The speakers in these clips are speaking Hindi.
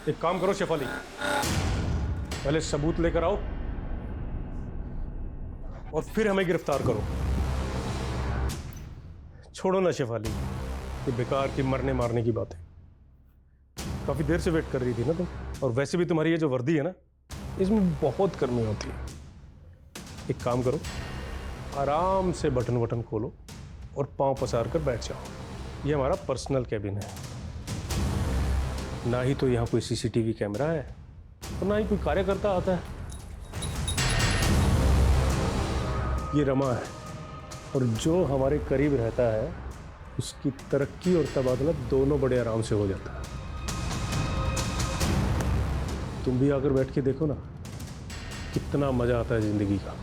एक काम करो शेफाली, पहले सबूत लेकर आओ और फिर हमें गिरफ्तार करो। छोड़ो ना शेफाली, ये बेकार की मरने मारने की बातें। काफी देर से वेट कर रही थी ना तुम, और वैसे भी तुम्हारी ये जो वर्दी है ना, इसमें बहुत गर्मी होती है। एक काम करो, आराम से बटन वटन खोलो और पांव पसार कर बैठ जाओ। ये हमारा पर्सनल कैबिन है, ना ही तो यहां कोई सीसीटीवी कैमरा है और ना ही कोई कार्यकर्ता आता है। ये रमा है, और जो हमारे करीब रहता है उसकी तरक्की और तबादला दोनों बड़े आराम से हो जाता है। तुम भी आकर बैठ के देखो ना, कितना मजा आता है जिंदगी का।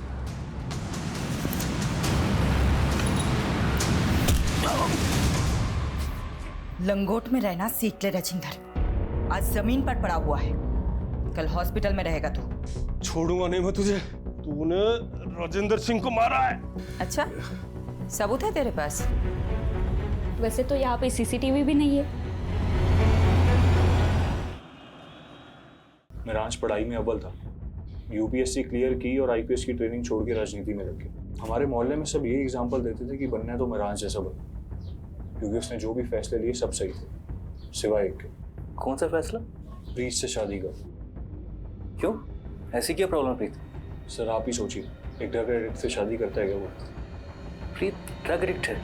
लंगोट में रहना सीख ले राजिंदर, आज जमीन पर पड़ा हुआ है, कल हॉस्पिटल में रहेगा तू। छोड़ूंगा नहीं मैं तुझे, तूने राजेंद्र सिंह को मारा है। अच्छा, सबूत है तेरे पास? वैसे तो यहाँ पे सीसीटीवी भी नहीं है। मिरांज पढ़ाई में अव्वल था, यूपीएससी क्लियर की और आईपीएस की ट्रेनिंग छोड़ के राजनीति में लग गया। हमारे मोहल्ले में सब यही एग्जाम्पल देते थे कि बनना है तो मिरांज जैसा बनो, क्योंकि उसने जो भी फैसले लिए सब सही थे, सिवाय एक के। कौन सा फैसला? प्रीत से शादी का। क्यों, ऐसी क्या प्रॉब्लम प्रीत? सर आप ही सोचिए, एक ड्रग एडिक्ट से शादी करता है क्या वो? प्रीत ड्रग एडिक्ट है?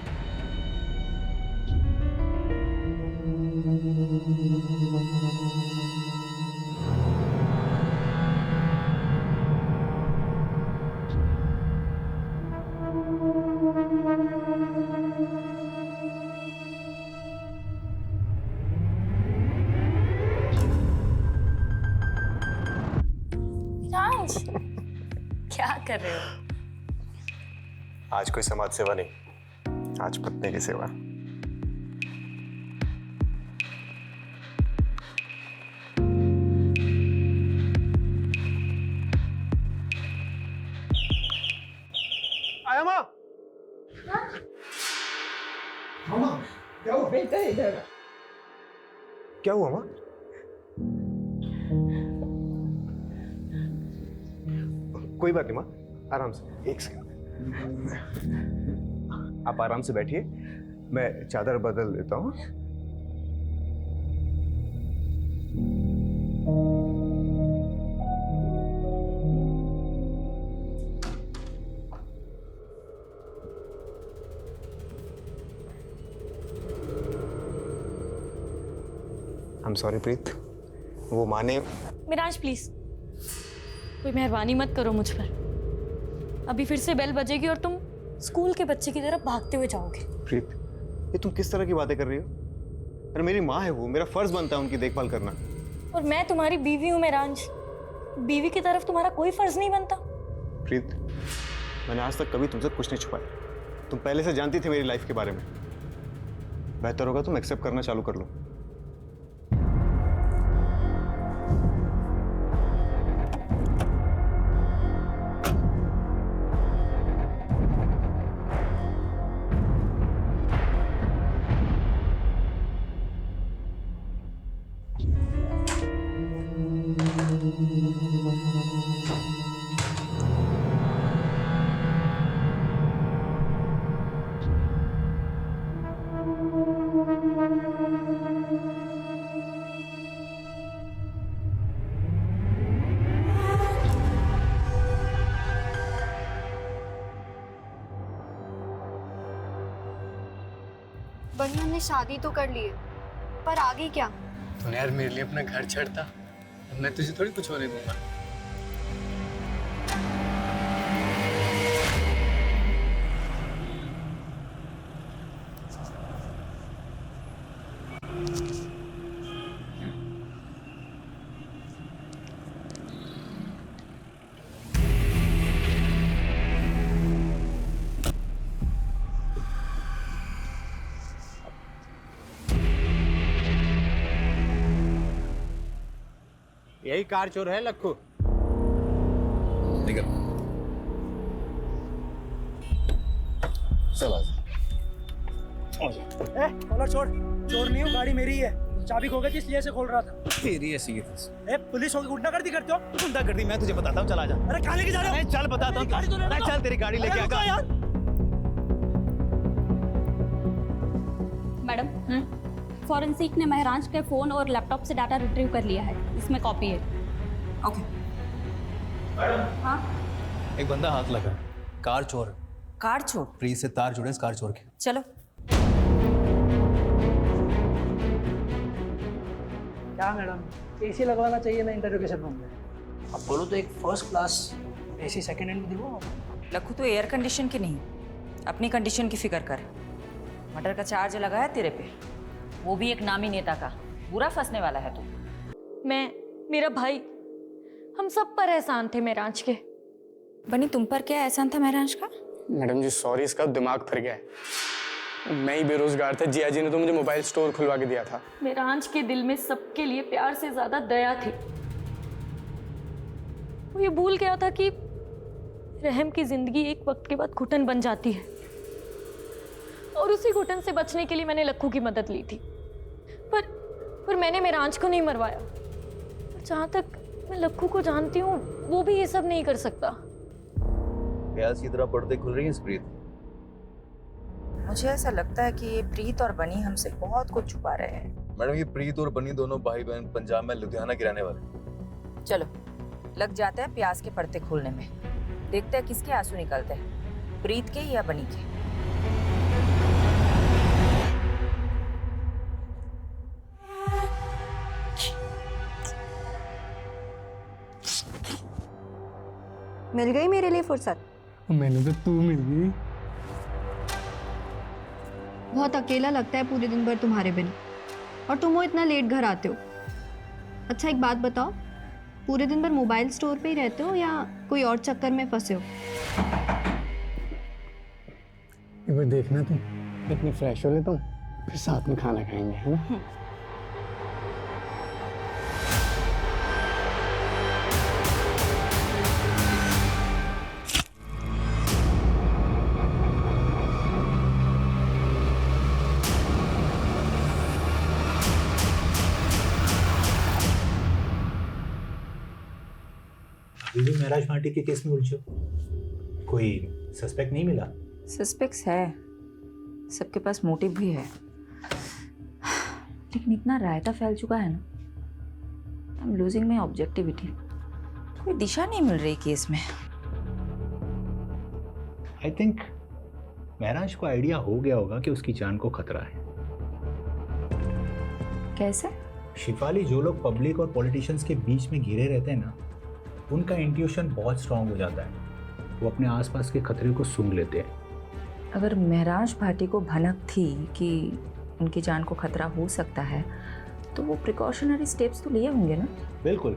मिरांज, क्या कर रहे हो? आज कोई समाज सेवा नहीं, आज पत्नी की सेवा। आया माँ। मामा क्या हुआ? बेटा इधर। क्या हुआ माँ? कोई बात नहीं माँ, आराम से। एक सेकंड, आप आराम से बैठिए, मैं चादर बदल देता हूँ। आई एम सॉरी प्रीत, वो माने। मिरांज प्लीज, कोई मेहरबानी मत करो मुझ पर। अभी फिर से बेल बजेगी और तुम स्कूल के बच्चे की तरह भागते हुए जाओगे। प्रीत, ये तुम किस तरह की बातें कर रही हो? अरे मेरी माँ है वो, मेरा फर्ज बनता है उनकी देखभाल करना। और मैं तुम्हारी बीवी हूँ मिरांज, बीवी की तरफ तुम्हारा कोई फर्ज नहीं बनता? प्रीत, मैंने आज तक कभी तुमसे कुछ नहीं छुपाया। तुम पहले से जानती थी मेरी लाइफ के बारे में। बेहतर होगा तुम एक्सेप्ट करना चालू कर लो। बड़ी हमने शादी तो कर ली है, पर आगे क्या? तूने यार मेरे लिए अपना घर छोड़ता, मैं तुझे थोड़ी कुछ होने दूंगा। यही कार चोर है लक्खू। निकल। चल कॉलर छोड़, चोर नहीं हूँ, गाड़ी मेरी है। चाबी खो गई थी इसलिए से खोल रहा था। तेरी ऐसी है ए पुलिस होगी गुंडागर्दी करते हो? गुंडागर्दी मैं तुझे बताता हूँ, चला जा। अरे कहाँ लेके जा रहे हो? चल बताता हूँ, गाड़ी तो लेने दो। चल तेरी गाड़ी लेके अरे रुको आगा। यार। मैडम, फॉरेंसिक ने महराज के फ़ोन और लैपटॉप से डाटा रिट्रीव कर लिया है, इसमें कॉपी है। ओके। एक बंदा हाथ लगा, कार चोर, कार चोर? फ्रीज से तार जुड़े इस कार चोर के। चलो। क्या मैडम, एसी लगवाना चाहिए ना इंटरोगेशन रूम में? अब बोलो तो एक first class AC second hand में दिलवाओ। लखू तो एयर कंडीशन की नहीं, अपनी कंडीशन की फिक्र कर। मर्डर का चार्ज लगा है तेरे पे, वो भी एक नामी नेता का। बुरा फंसने वाला है तू। मैं, मेरा भाई, हम सब पर एहसान थे महराज के। बनी, तुम पर क्या एहसान था महराज का? मैडम जी सॉरी, इसका दिमाग फिर गया है। मैं ही बेरोजगार था, जिया जी ने तो मुझे मोबाइल स्टोर खुलवा के दिया था। महराज के दिल में सबके लिए प्यार से ज्यादा दया थी। वो ये भूल गया था कि रहम की जिंदगी एक वक्त के बाद घुटन बन जाती है, और उसी घुटन से बचने के लिए मैंने लक्खू की मदद ली थी। पर मैंने महराज को नहीं मरवाया। जहाँ तक मैं लक्खू को जानती हूँ, वो भी ये सब नहीं कर सकता। प्याज की तरह पर्दे खुल रही हैं प्रीत। मुझे ऐसा लगता है कि ये प्रीत और बनी हमसे बहुत कुछ छुपा रहे हैं। मैडम ये प्रीत और बनी दोनों भाई बहन पंजाब में लुधियाना गिराने वाले। चलो लग जाते हैं प्याज के पर्दे खोलने में। देखते हैं किसके आंसू निकलते हैं, प्रीत के या बनी के। मिल गई मेरे लिए फुर्सत? मैंने तो तू मिल गई। बहुत अकेला लगता है पूरे दिन भर तुम्हारे बिना, और तुम वो इतना लेट घर आते हो। अच्छा एक बात बताओ, पूरे दिन भर मोबाइल स्टोर पे ही रहते हो या कोई और चक्कर में फंसे हो? एक बार देखना तुम, इतने फ्रेश हो लेता हूँ, फिर साथ में खाना खाएंगे, है ना? अभी भी महराज पार्टी के केस में उलझे हो? कोई सस्पेक्ट नहीं मिला? सस्पेक्ट्स है, सबके पास मोटिव भी है, लेकिन इतना रायता फैल चुका है ना, I am losing my objectivity. कोई दिशा नहीं मिल रही केस में। आई थिंक महराज को आइडिया हो गया होगा कि उसकी जान को खतरा है। कैसे? शिफाली, जो लोग पब्लिक और पॉलिटिशियंस के बीच में घिरे रहते हैं ना, उनका इंट्यूशन बहुत स्ट्रांग हो जाता है। वो अपने आसपास के खतरे को सूंघ लेते हैं। अगर महराज भाटी को भनक थी कि उनकी जान को खतरा हो सकता है, तो वो प्रिकॉशनरी स्टेप्स तो लिए होंगे ना? बिल्कुल।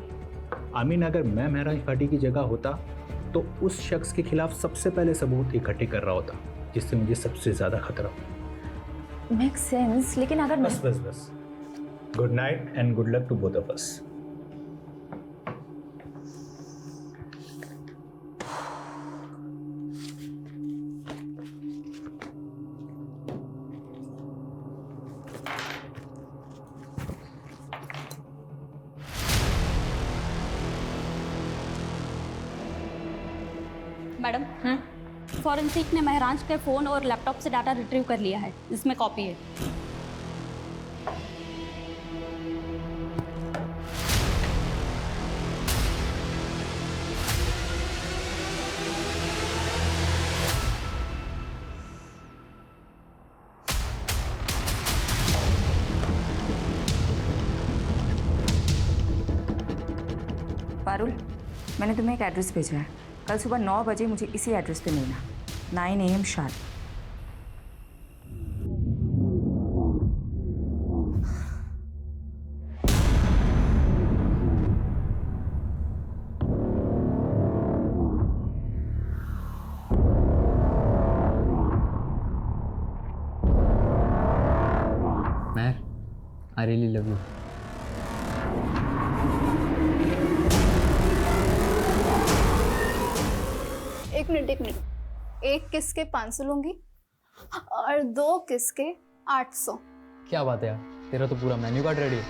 आमीन, अगर मैं महराज भाटी की जगह होता तो उस शख्स के खिलाफ सबसे पहले सबूत इकट्ठे कर रहा होता जिससे मुझे सबसे ज्यादा खतरा हो। मेक सेंस, लेकिन अगर बस। Good night and good luck to both of us. Madam, forensic ने महराज के फ़ोन और लैपटॉप से डाटा रिट्रीव कर लिया है, इसमें कॉपी है। पारुल, मैंने तुम्हें एक एड्रेस भेजा है। कल सुबह 9 बजे मुझे इसी एड्रेस पे मिलना, 9 AM शार्प। मैं आई रियली लव यू। एक मिनट, एक किस के 500 लूंगी और 2 किस के 800। क्या बात है यार, तेरा तो पूरा मेन्यू कार्ड रेडी है।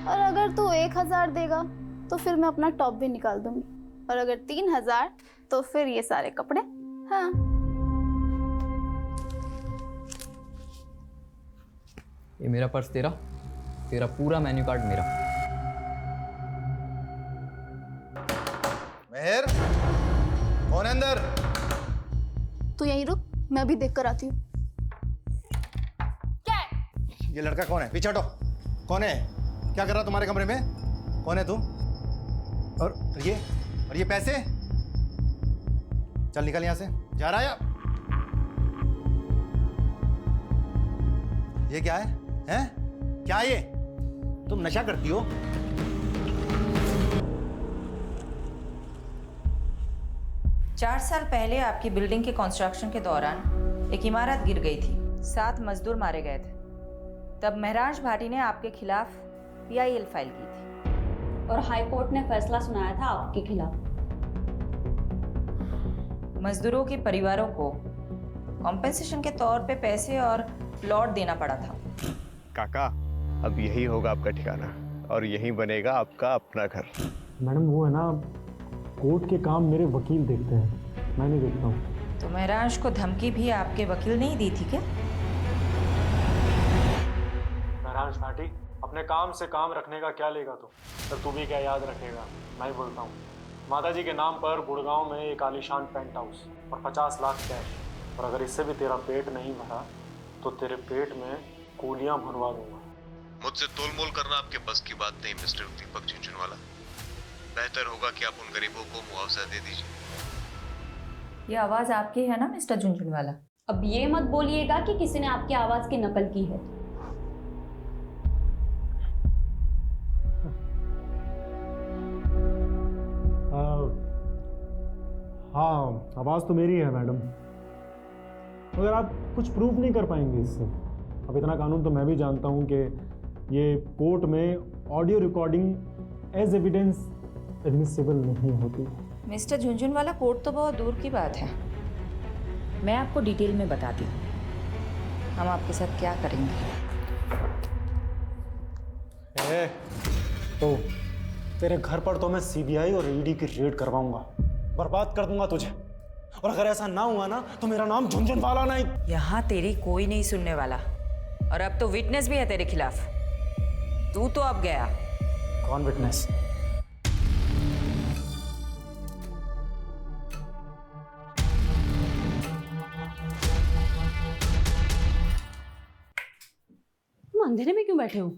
और अगर तू 1000 देगा तो फिर मैं अपना टॉप भी निकाल दूंगी, और अगर 3000 तो फिर ये सारे कपड़े। हाँ, ये मेरा पर्स तेरा, तेरा पूरा मेन्यू कार्ड मेरा। मेहर, कौन है अंदर? तू यहीं रुक, मैं अभी देख कर आती हूँ। क्या है? ये लड़का कौन है? पीछे हटो। कौन है? क्या कर रहा तुम्हारे कमरे में? कौन है तू? और ये पैसे? चल निकल यहाँ से। जा रहा है या? ये क्या है? हैं? क्या है ये? तुम नशा करती हो? चार साल पहले आपकी बिल्डिंग के कंस्ट्रक्शन के दौरान एक इमारत गिर गई थी, 7 मजदूर मारे गए थे। तब महराज भाटी ने आपके खिलाफ PIL फाइल की थी और हाई कोर्ट ने फैसला सुनाया था आपके खिलाफ। मजदूरों के परिवारों को कॉम्पेंसेशन के तौर पे पैसे और प्लॉट देना पड़ा था। काका, अब यही होगा आपका ठिकाना और यही बनेगा आपका अपना घर। मैडम वो है ना, कोर्ट के काम मेरे वकील देखते हैं, मैं नहीं देखता हूँ। तो महराज को धमकी भी आपके वकील ने ही दी थी क्या? महराज भाटी, अपने काम से काम रखने का क्या लेगा तू? पर तू भी क्या याद रखेगा? मैं ही बोलता हूँ, माताजी के नाम पर गुड़गांव में एक आलीशान पेंट हाउस और 50 लाख कैश, और अगर इससे भी तेरा पेट नहीं भरा तो तेरे पेट में कूलियां भरवा दूंगा। मुझसे तोलमोल करना आपके बस की बात नहीं मिस्टर दीपक झुंझुनवाला। बेहतर होगा कि आप उन गरीबों को मुआवजा दे दीजिए। ये आवाज आपकी है ना मिस्टर झुंझुनवाला? अब ये मत बोलिएगा कि किसी ने आपकी आवाज की नकल की है। हाँ, आवाज़ तो मेरी है मैडम, मगर आप कुछ प्रूफ नहीं कर पाएंगे इससे। अब इतना कानून तो मैं भी जानता हूँ कि ये कोर्ट में audio recording as evidence admissible नहीं होती। मिस्टर झुंझुनवाला, कोर्ट तो बहुत दूर की बात है, मैं आपको डिटेल में बताती हूँ हम आपके साथ क्या करेंगे। तो तेरे घर पर तो मैं CBI और ED की रेड करवाऊंगा, बर्बाद कर दूंगा तुझे, और अगर ऐसा ना हुआ ना तो मेरा नाम झुंझुनवाला नहीं। यहाँ तेरी कोई नहीं सुनने वाला, और अब तो विटनेस भी है तेरे खिलाफ। तू तो अब गया। कौन विटनेस? तुम अंधेरे में क्यों बैठे हो?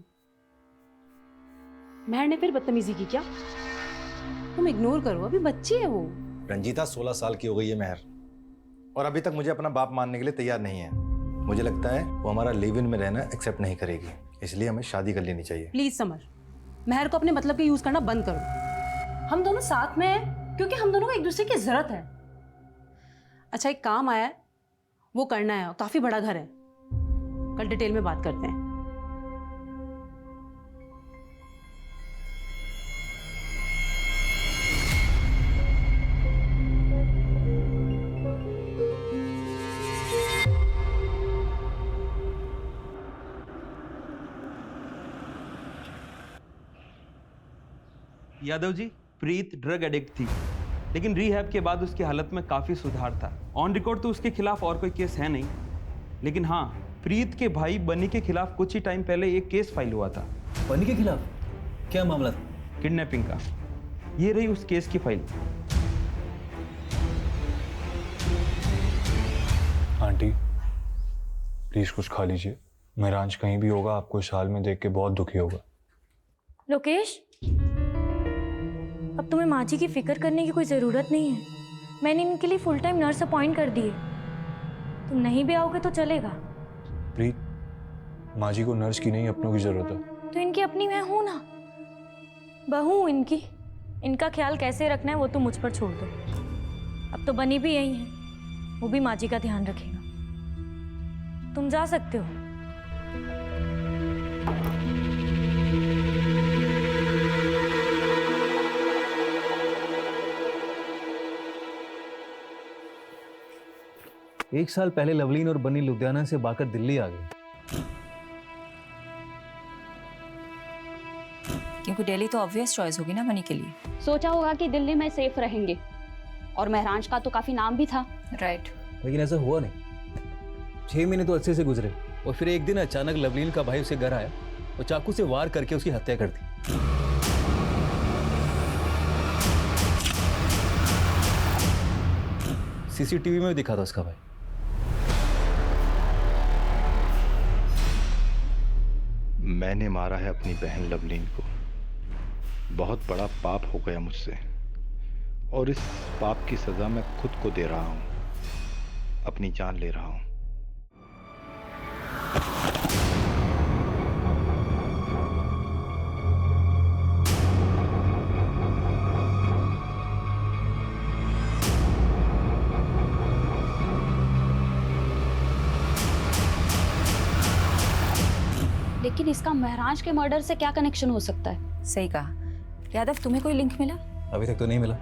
महर ने फिर बदतमीजी की क्या? तुम इग्नोर करो, अभी बच्ची है वो। रंजीता 16 साल की हो गई है महर, और अभी तक मुझे अपना बाप मानने के लिए तैयार नहीं है। मुझे लगता है वो हमारा लिव इन में रहना एक्सेप्ट नहीं करेगी, इसलिए हमें शादी कर लेनी चाहिए। प्लीज समर, महर को अपने मतलब के यूज करना बंद करो। हम दोनों साथ में हैं क्योंकि हम दोनों को एक दूसरे की जरूरत है। अच्छा, एक काम आया है, वो करना है, काफी बड़ा घर है, कल डिटेल में बात करते हैं। यादव जी, प्रीत ड्रग एडिक्ट थी, लेकिन रिहैब के बाद उसकी हालत में काफ़ी सुधार था। ऑन रिकॉर्ड तो उसके खिलाफ और कोई केस है नहीं, लेकिन हाँ, प्रीत के भाई बनी के खिलाफ कुछ ही टाइम पहले एक केस फाइल हुआ था। बनी के खिलाफ क्या मामला था? किडनैपिंग का। ये रही उस केस की फाइल। आंटी, प्लीज कुछ खा लीजिए। महराज कहीं भी होगा आपको इस हाल में देख के बहुत दुखी होगा। लोकेश, अब तुम्हें माँ जी की फिक्र करने की कोई ज़रूरत नहीं है। मैंने इनके लिए फुल टाइम नर्स अपॉइंट कर दी है। तुम नहीं भी आओगे तो चलेगा। प्रीत, माँ जी को नर्स की नहीं अपनों की जरूरत है। तो इनकी अपनी मैं हूं ना, बहू हूं इनकी। इनका ख्याल कैसे रखना है वो तो मुझ पर छोड़ दो। अब तो बनी भी यही है, वो भी माँ जी का ध्यान रखेगा। तुम जा सकते हो। एक साल पहले लवलीन और बनी लुधियाना से भागकर दिल्ली आ गई। क्योंकि दिल्ली तो ऑब्वियस चॉइस होगी ना मनी के लिए। सोचा होगा कि दिल्ली में सेफ रहेंगे, और महरांज का तो काफी नाम भी था। राइट। लेकिन ऐसा हुआ नहीं। 6 महीने तो अच्छे से गुजरे और फिर एक दिन अचानक लवलीन का भाई उसे घर आया और चाकू से वार करके उसकी हत्या कर दी। सीसीटीवी में भी दिखा था उसका भाई। मैंने मारा है अपनी बहन लवलीन को। बहुत बड़ा पाप हो गया मुझसे, और इस पाप की सजा मैं खुद को दे रहा हूं, अपनी जान ले रहा हूं। लेकिन इसका महराज के मर्डर से क्या कनेक्शन हो सकता है? सही कहा। यादव, तुम्हें कोई लिंक मिला? अभी तक तो नहीं मिला।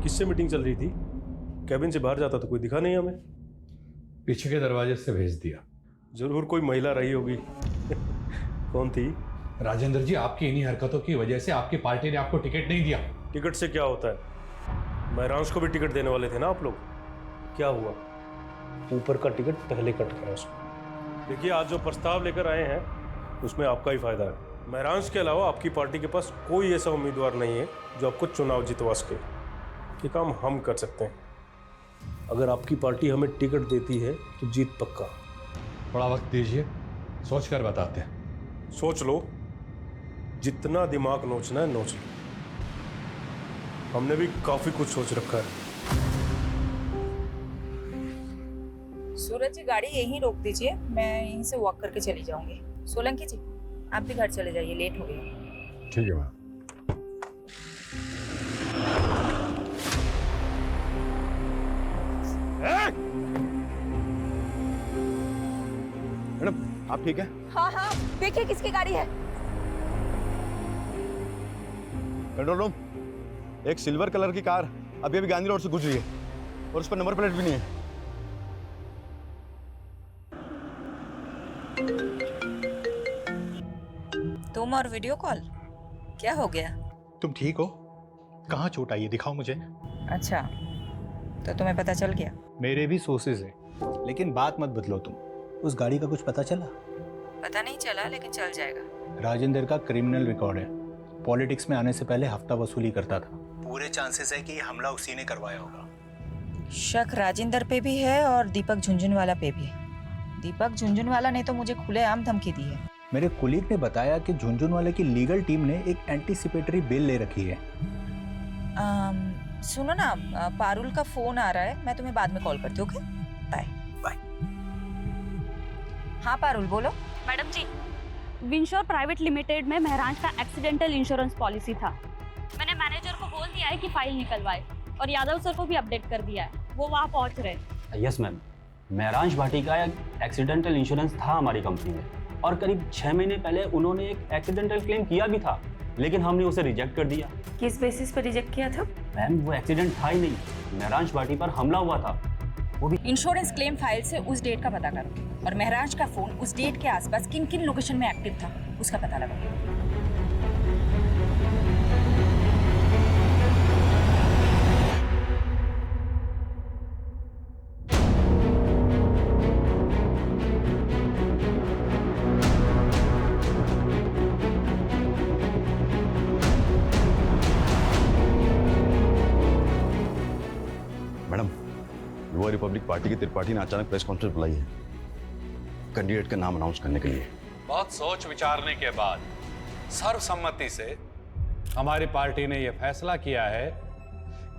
किससे मीटिंग चल रही थी? कैबिन से बाहर जाता तो कोई दिखा नहीं हमें। पीछे के दरवाजे से भेज दिया। जरूर कोई महिला रही होगी। कौन थी? राजेंद्र जी, आपकी इन्हीं हरकतों की वजह से आपकी पार्टी ने आपको टिकट नहीं दिया। टिकट से क्या होता है? महरांज को भी टिकट देने वाले थे ना आप लोग। क्या हुआ? ऊपर का टिकट पहले कट करा उसको। देखिए, आज जो प्रस्ताव लेकर आए हैं उसमें आपका ही फायदा है। महरांज के अलावा आपकी पार्टी के पास कोई ऐसा उम्मीदवार नहीं है जो आपको चुनाव जितवा सके। ये काम हम कर सकते हैं। अगर आपकी पार्टी हमें टिकट देती है तो जीत पक्का। थोड़ा वक्त दीजिए, सोच कर बताते हैं। सोच लो, जितना दिमाग नोचना है नोच लो। हमने भी काफी कुछ सोच रखा है। सूरज जी, गाड़ी यहीं रोक दीजिए, मैं यहीं से वॉक करके चली जाऊंगी। सोलंकी जी, आप भी घर चले जाइए, लेट हो गई। ठीक है मैम। मैडम, आप ठीक है? हाँ हाँ, देखिए किसकी गाड़ी है। कंट्रोल रूम, एक सिल्वर कलर की कार अभी अभी गांधी रोड से गुजरी है और उस पर नंबर प्लेट भी नहीं है। तुम और वीडियो कॉल, क्या हो गया? तुम ठीक हो? कहाँ चोट आई है, दिखाओ मुझे। अच्छा, तो तुम्हें पता चल गया? मेरे भी सोर्सेज हैं, लेकिन बात मत बदलो तुम। उस गाड़ी का कुछ पता चला? पता नहीं चला, लेकिन चल जाएगा। राजेंद्र का क्रिमिनल रिकॉर्ड है। पॉलिटिक्स में आने से पहले हफ्ता वसूली करता था। पूरे चांसेस है कि ये हमला उसी ने करवाया होगा। शक राजेंद्र पे भी है और दीपक झुंझुनवाला पे भी। दीपक झुंझुनवाला ने तो मुझे खुलेआम धमकी दी है। मेरे कुलीग ने बताया कि झुंझुनवाले की लीगल टीम ने एक एंटीसिपेटरी बेल ले रखी है। सुनो ना, पारुल का फोन आ रहा है, मैं तुम्हें बाद में कॉल करती हूँ। Okay, bye bye. हाँ पारुल, बोलो। Madam ji, Winsure private limited में महरांज का एक्सीडेंटल इंश्योरेंस पॉलिसी था। मैंने मैनेजर को बोल दिया है कि फाइल निकलवाए, और यादव सर को भी अपडेट कर दिया है, वो वहाँ पहुँच रहे। यस मैम, महरांज भाटी का एक्सीडेंटल इंश्योरेंस था हमारी कंपनी में, और करीब 6 महीने पहले उन्होंने एक एक्सीडेंटल क्लेम किया भी था, लेकिन हमने उसे रिजेक्ट कर दिया। किस बेसिस पर रिजेक्ट किया था? मैम, वो एक्सीडेंट था ही नहीं, महरांज भाटी पर हमला हुआ था, वो भी। इंश्योरेंस क्लेम फाइल से उस डेट का पता करो, और महराज का फोन उस डेट के आसपास किन किन लोकेशन में एक्टिव था उसका पता लगाओ। मैडम, युवा रिपब्लिक पार्टी की त्रिपाठी ने अचानक प्रेस कॉन्फ्रेंस बुलाई है कैंडिडेट का नाम अनाउंस करने के लिए। बहुत सोच विचारने के बाद सर्वसम्मति से हमारी पार्टी ने यह फैसला किया है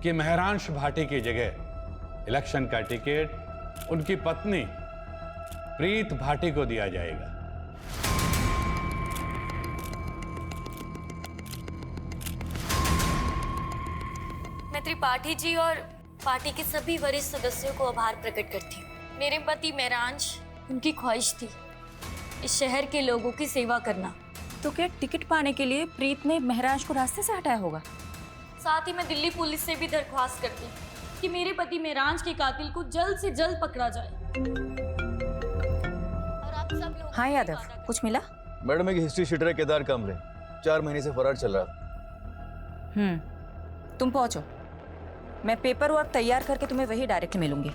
कि महरांश भाटी की जगह इलेक्शन का टिकट उनकी पत्नी प्रीत भाटी को दिया जाएगा। मैं त्रिपाठी जी और पार्टी के सभी वरिष्ठ सदस्यों को आभार प्रकट करती हूँ। मेरे पति महरांश, उनकी ख्वाहिश थी इस शहर के लोगों की सेवा करना। तो क्या टिकट पाने के लिए प्रीत ने महराज को रास्ते से हटाया होगा? साथ ही मैं दिल्ली पुलिस से भी दरख्वास्त करती कि मेरे पति महराज के कातिल को जल्द से जल्द पकड़ा जाए। और आप सब लोग हाँ यादव, कुछ मिला? मैडम एक हिस्ट्री शीटर है केदार कामरे, 4 महीने से फरार चल रहा था। तुम पहुंचो, मैं पेपर वर्क तैयार करके तुम्हें वही डायरेक्ट मिलूंगी।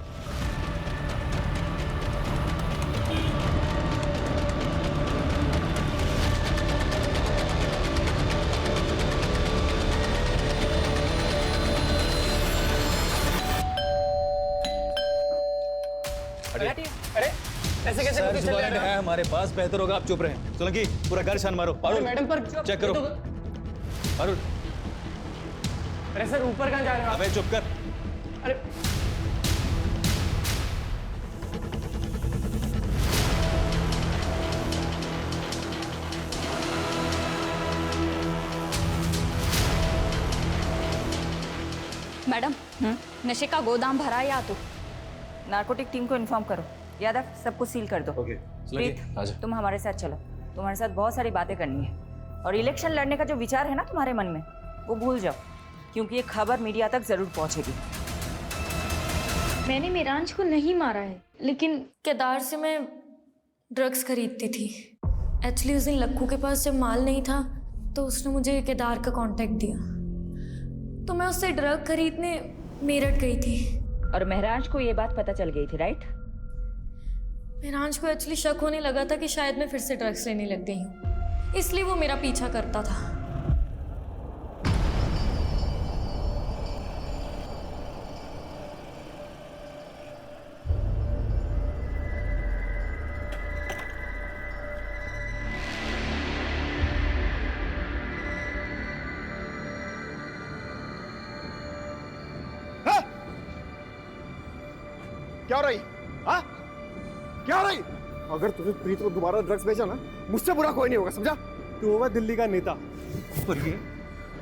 अरे ऐसे कैसे सर्च वारंट है हमारे पास, बेहतर होगा आप चुप रहें। सोलंकी पूरा घर छान मारो। पारुल मैडम पर चेक करो। पारुल अरे सर ऊपर कहाँ जा रहे हो? अबे चुप कर। अरे मैडम नशे का गोदाम भरा या तो नार्कोटिक टीम को इन्फॉर्म करो। यादव, सब कुछ सील कर दो। प्रीत, तुम हमारे साथ चलो, तुम्हारे साथ बहुत सारी बातें करनी है। और इलेक्शन लड़ने का जो विचार है ना तुम्हारे मन में, वो भूल जाओ, क्योंकि ये खबर मीडिया तक जरूर पहुंचेगी। मैंने महराज को नहीं मारा है, लेकिन केदार से मैं ड्रग्स खरीदती थी। एक्चुअली उस दिन लक्कू के पास जब माल नहीं था तो उसने मुझे केदार का कांटेक्ट दिया, तो मैं उससे ड्रग खरीदने मेरठ गई थी। और महराज को ये बात पता चल गई थी, राइट? महराज को एक्चुअली शक होने लगा था कि शायद मैं फिर से ड्रग्स लेने लग गई हूँ, इसलिए वो मेरा पीछा करता था। क्या हो रही? हाँ? क्या हो रही? अगर तुझे प्रीत को दोबारा ड्रग्स बेचा ना, मुझसे बुरा कोई नहीं होगा, समझा? तू होगा दिल्ली का नेता और ये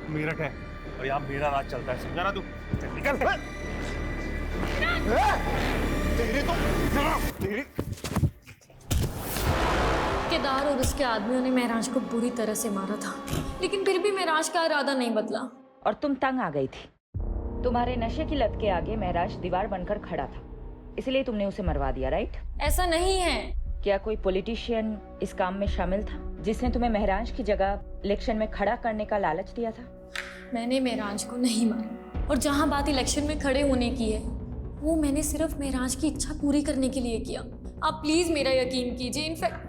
मेरठ है और यहाँ मेरा राज चलता है, समझा ना तू? निकल। तेरी केदार और उसके आदमियों ने महराज को बुरी तरह से मारा था, लेकिन फिर भी महराज का इरादा नहीं बदला। और तुम तंग आ गई थी। तुम्हारे नशे की लत के आगे महराज दीवार बनकर खड़ा था, इसलिए तुमने उसे मरवा दिया, राइट? ऐसा नहीं है। क्या कोई पॉलिटिशियन इस काम में शामिल था जिसने तुम्हें महराज की जगह इलेक्शन में खड़ा करने का लालच दिया था? मैंने महराज को नहीं मारा, और जहाँ बात इलेक्शन में खड़े होने की है, वो मैंने सिर्फ महराज की इच्छा पूरी करने के लिए किया। आप प्लीज मेरा यकीन कीजिए, इनफैक्ट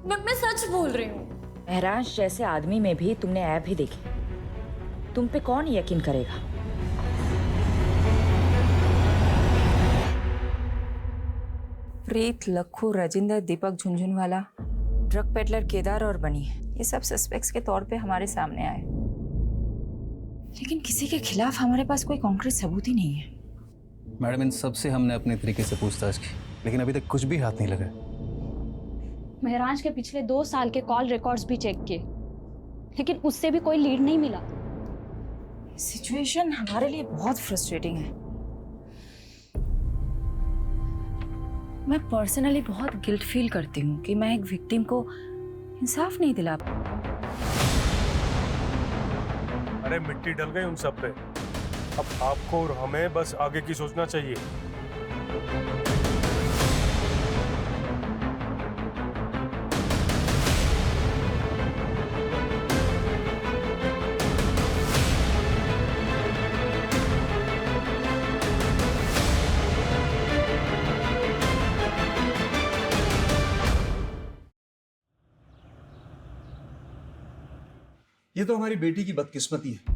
मैं सच बोल रही हूँ। महराज जैसे आदमी में भी तुमने ऐप ही देखी, तुम पे कौन यकीन करेगा? प्रीत, लक्खू, राजिंदर, दीपक झुंझुनवाला, ड्रग पेडलर केदार और बनी, ये सब सस्पेक्ट्स के तौर पे हमारे सामने आए, लेकिन किसी के खिलाफ हमारे पास कोई कॉन्क्रीट सबूत ही नहीं है। मैडम इन सब से हमने अपने तरीके से पूछताछ की, लेकिन अभी तक कुछ भी हाथ नहीं लगा। महराज के पिछले 2 साल के कॉल रिकॉर्ड्स भी चेक किए, लेकिन उससे भी कोई लीड नहीं मिला। सिचुएशन हमारे लिए बहुत फ्रस्ट्रेटिंग है। मैं पर्सनली बहुत गिल्ट फील करती हूँ कि मैं एक विक्टिम को इंसाफ नहीं दिला पा। अरे मिट्टी डल गई उन सब पे, अब आपको और हमें बस आगे की सोचना चाहिए। ये तो हमारी बेटी की बदकिस्मती है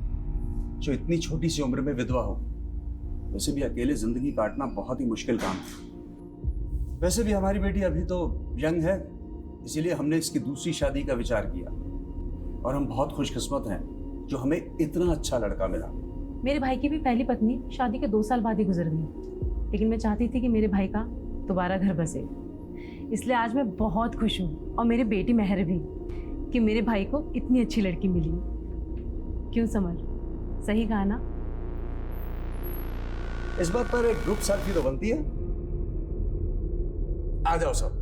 जो इतनी छोटी सी उम्र में विधवा हो। वैसे भी अकेले जिंदगी काटना बहुत ही मुश्किल काम है। वैसे भी हमारी बेटी अभी तो यंग है, इसीलिए हमने इसकी दूसरी शादी का विचार किया और हम बहुत खुशकिस्मत हैं जो हमें इतना अच्छा लड़का मिला। मेरे भाई की भी पहली पत्नी शादी के 2 साल बाद ही गुजर गई, लेकिन मैं चाहती थी कि मेरे भाई का दोबारा घर बसे, इसलिए आज मैं बहुत खुश हूँ और मेरी बेटी मेहर भी कि मेरे भाई को इतनी अच्छी लड़की मिली। क्यों समर, सही कहा ना? इस बात पर एक ग्रुप सेल्फी तो बनती है। आ जाओ सब।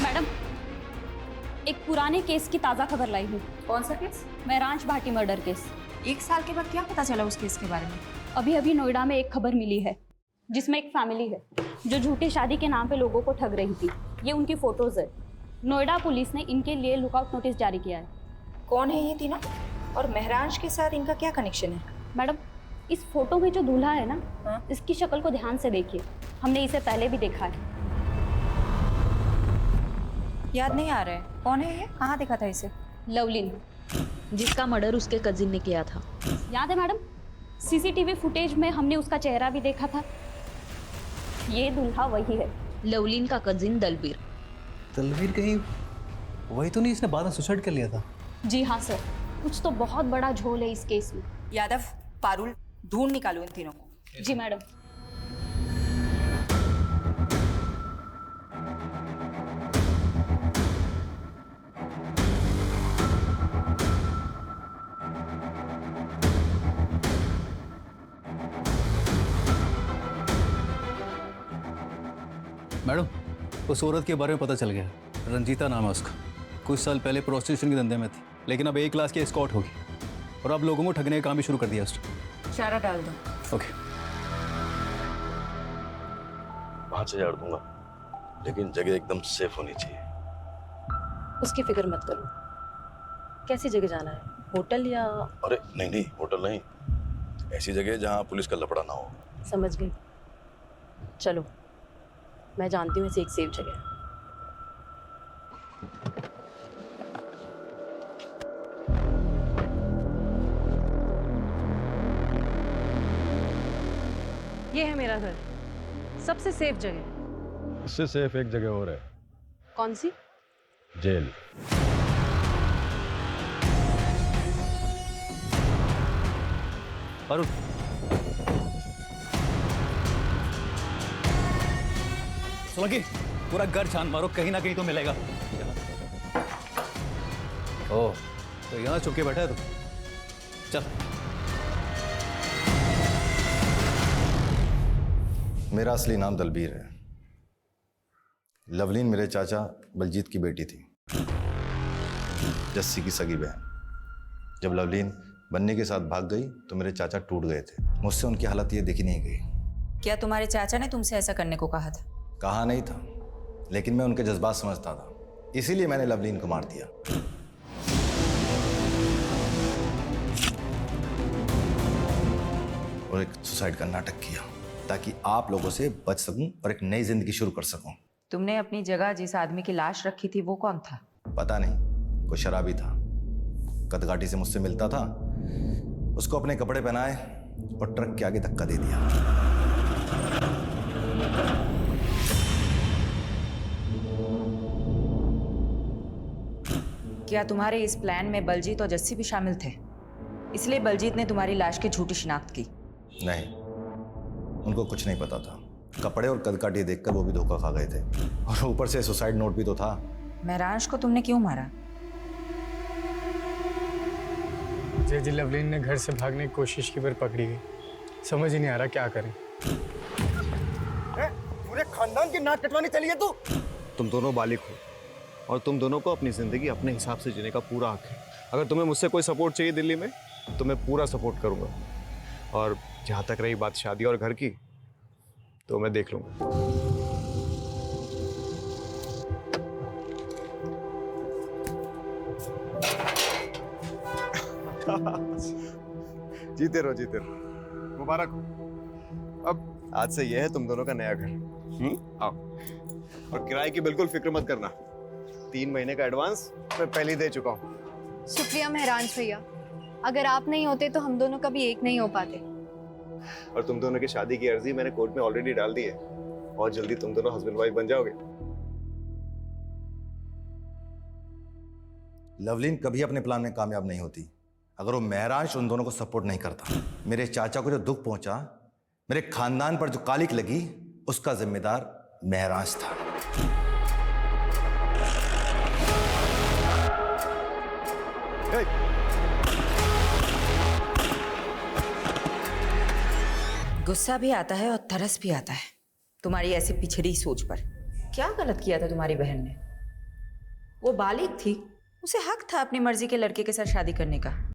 मैडम, एक पुराने केस की ताज़ा खबर लाई हूँ। कौन सा case? Mahransh Bhati murder case. 1 साल के बाद क्या पता चला उस केस के बारे में? अभी अभी नोएडा में एक खबर मिली है जिसमें एक फैमिली है जो झूठी शादी के नाम पे लोगों को ठग रही थी। ये उनकी फोटोज है। नोएडा पुलिस ने इनके लिए लुकआउट नोटिस जारी किया है। कौन है ये तीनों और महरांश के साथ इनका क्या कनेक्शन है? मैडम, इस फोटो में जो दूल्हा है ना, इसकी शक्ल को ध्यान से देखिए। हमने इसे पहले भी देखा है। याद नहीं आ रहा है कौन है ये, कहाँ देखा था इसे? लवलीन, जिसका मर्डर उसके कजिन ने किया था। याद है मैडम? सीसीटीवी फुटेज में हमने उसका चेहरा भी देखा था। ये दूल्हा वही है। लवलीन का कजिन दलबीर। दलबीर कहीं वही तो नहीं इसने बाद में सुसाइड कर लिया था? जी हाँ सर, कुछ तो बहुत बड़ा झोल है इस केस में। यादव, पारुल, ढूंढ निकालो इन तीनों को। जी मैडम। मैडम, उस औरत के बारे में पता चल गया। रंजीता नाम है उसका। कुछ साल पहले प्रोस्टिट्यूशन के धंधे में थी, लेकिन अब A क्लास की एस्कॉर्ट होगी और अब लोगों को ठगने का काम भी शुरू कर दिया उसने। चारा डाल दो। ओके। 5000 दूंगा, लेकिन जगह एकदम सेफ होनी चाहिए। उसकी फिक्र मत करो। कैसी जगह जाना है, होटल या? अरे नहीं नहीं, होटल नहीं, ऐसी जगह जहाँ पुलिस का लफड़ा ना हो। समझ गई। चलो, मैं जानती हूँ ऐसी एक सेफ जगह। ये है मेरा घर, सबसे सेफ जगह। इससे सेफ एक जगह और है। कौन सी? जेल। अरुण, सोलंकी, पूरा घर छान मारो, कहीं ना कहीं तो मिलेगा। ओह, तो यहाँ छुप के बैठा है तू? चल। मेरा असली नाम दलबीर है। लवलीन मेरे चाचा बलजीत की बेटी थी, जस्सी की सगी बहन। जब लवलीन बन्नी के साथ भाग गई तो मेरे चाचा टूट गए थे। मुझसे उनकी हालत ये देखी नहीं गई। क्या तुम्हारे चाचा ने तुमसे ऐसा करने को कहा था? कहा नहीं था, लेकिन मैं उनके जज्बात समझता था, इसीलिए मैंने लवलीन को मार दिया। और एक सुसाइड का नाटक किया ताकि आप लोगों से बच सकूं और एक नई जिंदगी शुरू कर सकूं। तुमने अपनी जगह जिस आदमी की लाश रखी थी वो कौन था? पता नहीं, कोई शराबी था, कदकाठी से मुझसे मिलता था। उसको अपने कपड़े पहनाए और ट्रक के आगे धक्का दे दिया। क्या तुम्हारे इस प्लान में बलजीत और जस्सी भी शामिल थे? इसलिए बलजीत ने तुम्हारी लाश की झूठी शिनाख्त की? नहीं, उनको कुछ नहीं पता था। कपड़े और कदकाठी देखकर वो भी धोखा खा गए थे, और ऊपर से सुसाइड नोट भी तो था। महरांश को तुमने क्यों मारा? जी, लवलीन ने घर से भागने की कोशिश की पर पकड़ी गई। समझ ही नहीं आ रहा क्या करें। पूरे खानदान की नाक कटवानी चलिए तू। तुम दोनों बालिग हो और तुम दोनों को अपनी जिंदगी अपने हिसाब से जीने का पूरा हक है। अगर तुम्हें मुझसे कोई सपोर्ट चाहिए दिल्ली में तो मैं पूरा सपोर्ट करूंगा, और जहां तक रही बात शादी और घर की तो मैं देख लूंगा। जीते रहो, जीते रहो, मुबारक हो। अब आज से यह है तुम दोनों का नया घर। आओ, और किराए की बिल्कुल फिक्र मत करना। 3 महीने का एडवांस मैं पहले ही दे चुका हूँ। शुक्रिया महरांश भैया, अगर आप नहीं होते तो हम दोनों कभी एक नहीं हो पाते। और तुम दोनों की शादी की अर्जी मैंने कोर्ट में ऑलरेडी डाल दी है, और जल्दी तुम दोनों हस्बैंड वाइफ बन जाओगे। लवलीन कभी अपने प्लान में कामयाब नहीं होती अगर वो महरांश उन दोनों को सपोर्ट नहीं करता। मेरे चाचा को जो दुख पहुंचा, मेरे खानदान पर जो कालिक लगी, उसका जिम्मेदार महरांश था। गुस्सा भी आता है और तरस भी आता है तुम्हारी ऐसी पिछड़ी सोच पर। क्या गलत किया था तुम्हारी बहन ने? वो बालिग थी, उसे हक था अपनी मर्जी के लड़के के साथ शादी करने का।